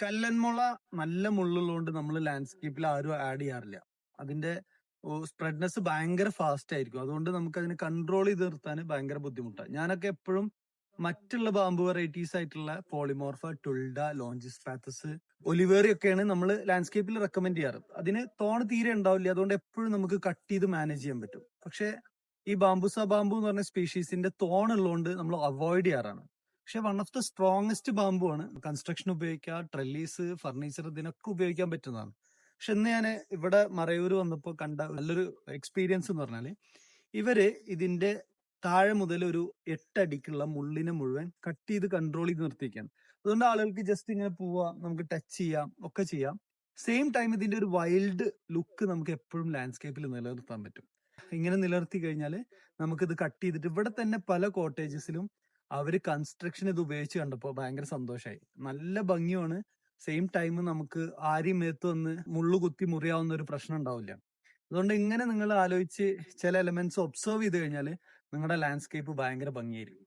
കല്ലൻമുള നല്ല മുള്ളുള്ളതുകൊണ്ട് നമ്മൾ ലാൻഡ്സ്കേപ്പിൽ ആരും ആഡ് ചെയ്യാറില്ല. അതിന്റെ സ്പ്രെഡ്നെസ് ഭയങ്കര ഫാസ്റ്റ് ആയിരിക്കും. അതുകൊണ്ട് നമുക്ക് അതിനെ കൺട്രോൾ ചെയ്ത് നിർത്താൻ ഭയങ്കര ബുദ്ധിമുട്ടാണ്. ഞാനൊക്കെ എപ്പോഴും മറ്റുള്ള ബാമ്പു വെറൈറ്റീസ് ആയിട്ടുള്ള പോളിമോർഫ, ടുൾഡ, ലോഞ്ചിസ്പാത്തസ്, ഒലിവേറി ഒക്കെയാണ് നമ്മൾ ലാൻഡ്സ്കേപ്പിൽ റെക്കമെൻഡ് ചെയ്യാറ്. അതിന് തോണ് തീരെ ഉണ്ടാവില്ല. അതുകൊണ്ട് എപ്പോഴും നമുക്ക് കട്ട് ചെയ്ത് മാനേജ് ചെയ്യാൻ പറ്റും. പക്ഷെ ഈ ബാംബുസ ബാമ്പു എന്ന് പറഞ്ഞ സ്പീഷീസിന്റെ തോൺ ഉള്ളതുകൊണ്ട് നമ്മൾ അവോയ്ഡ് ചെയ്യാറാണ്. പക്ഷെ one of the strongest bamboo ആണ്. കൺസ്ട്രക്ഷൻ ഉപയോഗിക്കാം, ട്രെല്ലീസ്, ഫർണിച്ചർ ഇതിനൊക്കെ ഉപയോഗിക്കാൻ പറ്റുന്നതാണ്. പക്ഷെ ഇന്ന് ഞാൻ ഇവിടെ മറയൂർ വന്നപ്പോൾ കണ്ട നല്ലൊരു എക്സ്പീരിയൻസ് എന്ന് പറഞ്ഞാല് ഇവര് ഇതിന്റെ താഴെ മുതൽ ഒരു 8 അടിക്കുള്ള മുള്ളിനെ മുഴുവൻ കട്ട് ചെയ്ത് കൺട്രോൾ ചെയ്ത് നിർത്തിയിരിക്കുകയാണ്. അതുകൊണ്ട് ആളുകൾക്ക് ജസ്റ്റ് ഇങ്ങനെ പോവാം, നമുക്ക് ടച്ച് ചെയ്യാം, ഒക്കെ ചെയ്യാം. സെയിം ടൈം ഇതിന്റെ ഒരു വൈൽഡ് ലുക്ക് നമുക്ക് എപ്പോഴും ലാൻഡ്സ്കേപ്പിൽ നിലനിർത്താൻ പറ്റും. ഇങ്ങനെ നിലനിർത്തി കഴിഞ്ഞാൽ നമുക്കിത് കട്ട് ചെയ്തിട്ട് ഇവിടെ തന്നെ പല കോട്ടേജസിലും അവര് കൺസ്ട്രക്ഷൻ ഇത് ഉപയോഗിച്ച് കണ്ടപ്പോൾ ഭയങ്കര സന്തോഷമായി. നല്ല ഭംഗിയാണ്. സെയിം ടൈം നമുക്ക് ആരെയും മേത്ത് വന്ന് മുള്ളു കുത്തി മുറിയാവുന്ന ഒരു പ്രശ്നം ഉണ്ടാവില്ല. അതുകൊണ്ട് ഇങ്ങനെ നിങ്ങൾ ആലോചിച്ച് ചില എലമെന്റ്സ് ഒബ്സർവ് ചെയ്ത് കഴിഞ്ഞാൽ നിങ്ങളുടെ ലാൻഡ്സ്കേപ്പ് ഭയങ്കര ഭംഗിയായിരിക്കും.